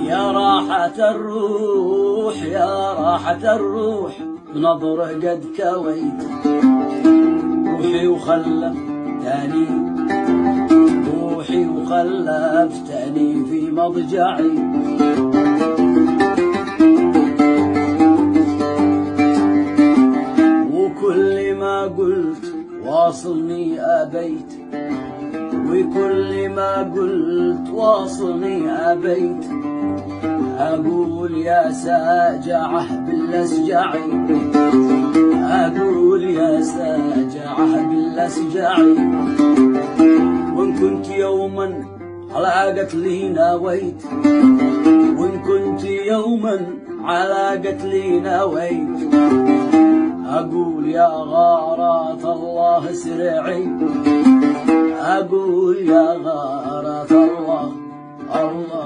يا راحة الروح يا راحة الروح بنظره قد كويت روحي وخلفتني روحي وخلفتني في مضجعي وكل ما قلت واصلني أبيت وكل ما قلت واصلني أبيت أقول يا ساجعه بالأسجعي أقول يا ساجعه بالأسجعي وإن كنت يوما على قتلي نويت وإن كنت يوما على قتلي نويت أقول يا غارات الله اسرعي أقول يا غارات الله